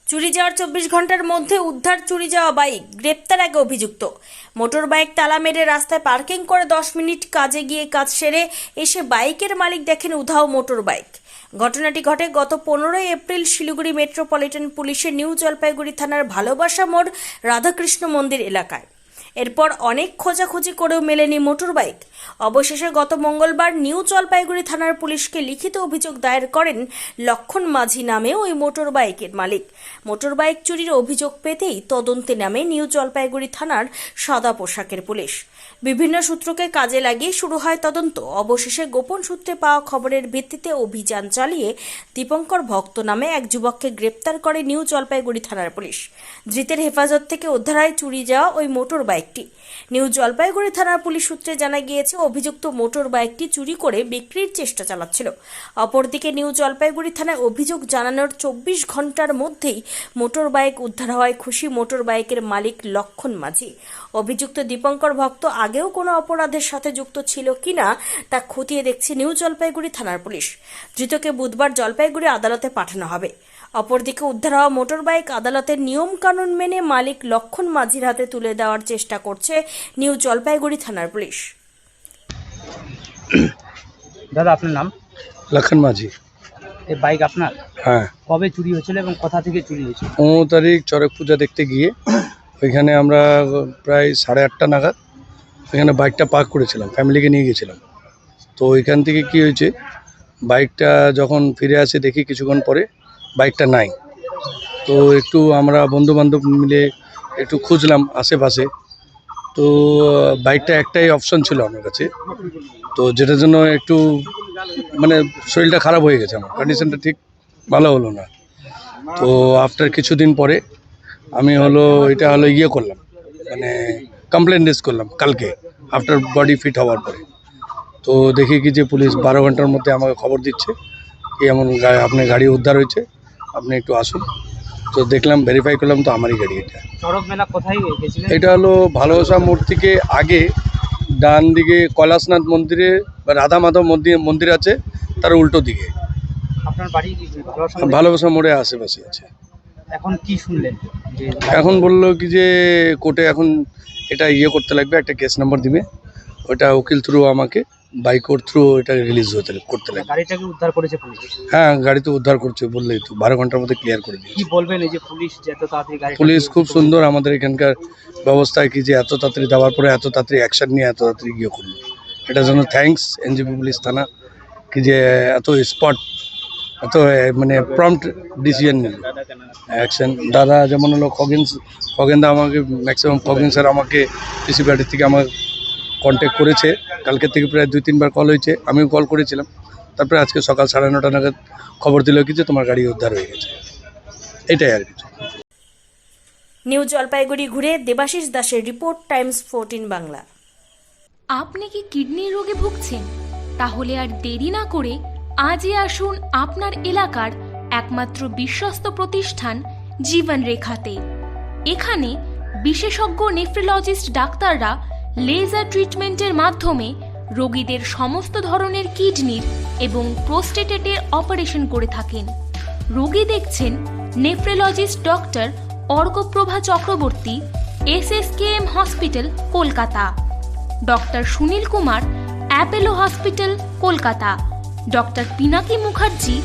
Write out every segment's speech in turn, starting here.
চুরি যাওয়ার 24 ঘন্টার মধ্যে উদ্ধার চুরি যাওয়া বাইক, গ্রেপ্তার এক অভিযুক্ত। মোটর বাইক তালা মেরে রাস্তায় পার্কিং করে 10 মিনিট কাজে গিয়ে কাজ সেরে এসে বাইকের মালিক দেখেন উধাও মোটর বাইক। ঘটনাটি ঘটে গত 15 এপ্রিল শিলিগুড়ি মেট্রোপলিটন পুলিশের নিউ জলপাইগুড়ি থানার ভালোবাসা মোড় রাধাকৃষ্ণ মন্দির এলাকায়। এরপর অনেক খোঁজাখুঁজি করেও মেলেনি মোটর বাইক। অবশেষে গত মঙ্গলবার নিউ জলপাইগুড়ি থানার পুলিশকে লিখিত অভিযোগ দায়ের করেন লক্ষণ মাঝি নামে ওই মোটর বাইকের মালিক। মোটর বাইক চুরির অভিযোগ পেতেই তদন্তে নামে নিউ জলপাইগুড়ি থানার সাদা পোশাকের পুলিশ। বিভিন্ন সূত্রকে কাজে লাগিয়ে শুরু হয় তদন্ত। অবশেষে গোপন সূত্রে পাওয়া খবরের ভিত্তিতে অভিযান চালিয়ে দীপঙ্কর ভক্ত নামে এক যুবককে গ্রেপ্তার করে নিউ জলপাইগুড়ি থানার পুলিশ। ধৃতের হেফাজত থেকে উদ্ধার হয় চুরি যাওয়া ওই মোটর বাইকটি। নিউ জলপাইগুড়ি থানার পুলিশ সূত্রে জানা গিয়েছে, অভিযুক্ত মোটর বাইকটি চুরি করে বিক্রির চেষ্টা চালাচ্ছিল। অপরদিকে নিউ জলপাইগুড়ি থানায় অভিযোগ জানানোর 24 ঘন্টার মধ্যেই মোটর বাইক উদ্ধার হয় খুশি মোটর বাইকের মালিক লক্ষণ মাঝি। অভিযুক্ত দীপঙ্কর ভক্ত আগেও কোনো অপরাধের সাথে যুক্ত ছিল কিনা তা খতিয়ে দেখছে নিউ জলপাইগুড়ি থানার পুলিশ। ধৃতকে বুধবার জলপাইগুড়ি আদালতে পাঠানো হবে। অপরদিকে উদ্ধার হওয়া মোটর বাইক আদালতের নিয়ম কানুন মেনে মালিক লক্ষণ মাঝির হাতে তুলে দেওয়ার চেষ্টা করছে নিউ জলপাইগুড়ি থানার পুলিশ। দাদা, আপনার নাম? লক্ষণ মাঝি। এই বাইক আপনার? হ্যাঁ। কবে চুরি হয়েছিল এবং কোথা থেকে চুরি হয়েছিল? 15 তারিখ চড়ক পূজা দেখতে গিয়ে ওইখানে আমরা প্রায় 8:30 নাগাদ ওইখানে বাইকটা পার্ক করেছিলাম, ফ্যামিলিকে নিয়ে গেছিলাম। তো ওইখান থেকে কি হয়েছে, বাইকটা যখন ফিরে আসে দেখি কিছুক্ষণ পরে বাইকটা নাই। তো একটু আমরা বন্ধুবান্ধব মিলে একটু খুঁজলাম আশেপাশে। তো বাইকটা একটাই অপশন ছিল আমার কাছে, তো যেটার জন্য একটু মানে শরীরটা খারাপ হয়ে গেছে, আমার কন্ডিশনটা ঠিক ভালো হলো না। তো আফটার কিছুদিন পরে আমি এটা ইয়ে করলাম, মানে কমপ্লেন রেজ করলাম কালকে আফটার বডি ফিট হওয়ার পরে। তো দেখি কি যে পুলিশ 12 ঘন্টার মধ্যে আমাকে খবর দিচ্ছে কি এমন আপনার গাড়ি উদ্ধার হয়েছে, আপনি একটু আসুন। তো দেখলাম, ভেরিফাই করলাম, তো আমারই গাড়ি এটা। চড়ক মেলা কোথায় গেছিলেন? এটা ভালোবাসা মোড় থেকে আগে ডান দিকে কৈলাসনাথ মন্দিরে বা রাধা মাধব মন্দির আছে, তার উল্টো দিকে। আপনার বাড়ি ভালোবাসা মোড়ে আশেপাশে আছে। এখন কি শুনলেন? এখন বললো কি যে কোর্টে এখন এটা ইয়ে করতে লাগবে, একটা কেস নাম্বার দিবে, ওটা উকিল থ্রু আমাকে বাইকোর থ্রু এটা রিলিজ করতে লাগবে। গাড়িটাকে উদ্ধার করেছে পুলিশ? হ্যাঁ, গাড়ি তো উদ্ধার করছে, বললেই তো 12 ঘন্টার মধ্যে ক্লিয়ার করে দিই। কি বলবেন এই যে পুলিশ এত তাড়াতাড়ি গাড়ি? পুলিশ খুব সুন্দর, আমাদের এখানকার ব্যবস্থায় কি যে এত তাড়াতাড়ি দেওয়ার পরে এত তাড়াতাড়ি অ্যাকশন নিয়ে এত তাড়াতাড়ি ইয়ে করলো, এটার জন্য থ্যাঙ্কস এনজেপি পুলিশ থানা, কি যে এত স্পট, এত মানে প্রম্পট ডিসিশন নিল, অ্যাকশন। দাদা যেমন খগেনদা আমাকে ম্যাক্সিমাম খগেন স্যার আমাকে পিসিপিআরটি থেকে আমাকে কন্ট্যাক্ট করেছে। কালকে থেকে প্রায় 2-3 বার কল হয়েছে, আমিও কল করেছিলাম। তারপরে আজকে সকাল 9:30 নাগাদ খবর দিল কি যে তোমার গাড়ি উদ্ধার হয়ে গেছে। এটাই আর কিছু। নিউ জলপাইগুড়ি ঘুরে দেবাশিস দাসের রিপোর্ট, টাইমস 14 বাংলা। আপনি কি কিডনির রোগে ভুগছেন? তাহলে আর দেরি না করে আজই আসুন আপনার এলাকার একমাত্র বিশ্বস্ত প্রতিষ্ঠান জীবন রেখাতে। এখানে বিশেষজ্ঞ নেফ্রোলজিস্ট ডাক্তাররা লেজার ট্রিটমেন্টের মাধ্যমে রোগীদের সমস্ত ধরনের কিডনির এবং প্রোস্টেটের অপারেশন করে থাকেন। রোগী দেখছেন nephrologist doctor Arkaprava Chakraborty, SSKM hospital, Kolkata; doctor Sunil Kumar, Apollo hospital, Kolkata; doctor Pinaki Mukherjee,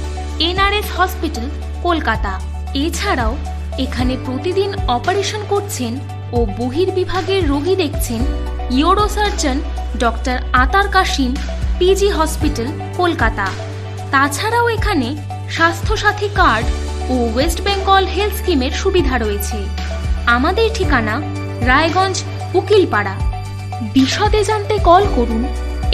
NRS hospital, Kolkata. এছাড়াও এখানে প্রতিদিন অপারেশন করছেন ও বহির্বিভাগের রোগী দেখছেন ইউরোসার্জন ডক্টর আতার কাশিম, PG হসপিটাল, কলকাতা। তাছাড়াও এখানে স্বাস্থ্যসাথী কার্ড ও ওয়েস্ট বেঙ্গল হেলথ স্কিমের সুবিধা রয়েছে। আমাদের ঠিকানা রায়গঞ্জ, উকিলপাড়া। বিশদে জানতে কল করুন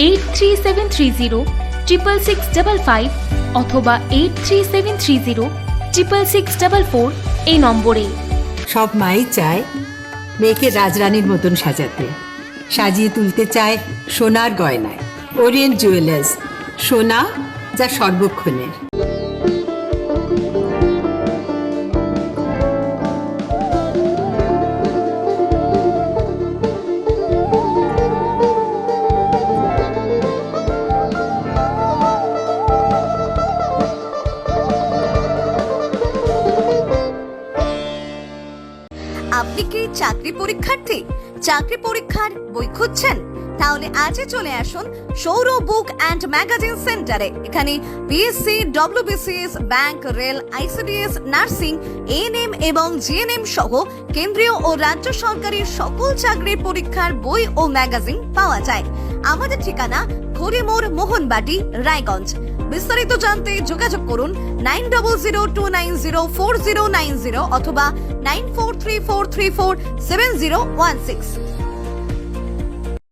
8373066655 অথবা 8373066644 এই নম্বরে। সব মাই চায় মেয়েকে রাজরানীর মতন সাজাতে, সাজিয়ে তুলতে চায় সোনার গয়নায়। ওরিয়েন্ট জুয়েলার্স, সোনা যা সর্বক্ষণের। আপনি কি চাকরি পরীক্ষার্থী? চাকরি পরীক্ষার বই খুঁজছেন? তাহলে আজই চলে আসুন সৌর বুক অ্যান্ড ম্যাগাজিন সেন্টারে। এখানে BSc, WBCS, bank, rail, ICDS, nursing, ANM এবং জিএনএম সহ কেন্দ্রীয় ও রাজ্য সরকারি সকল চাকরির পরীক্ষার বই ও ম্যাগাজিন পাওয়া যায়। আমাদের ঠিকানা ঘড়িমোড়, মোহনবাটি, রায়গঞ্জ। বিস্তারিত জানতে যোগাযোগ করুন 9002904090 অথবা 9434347016।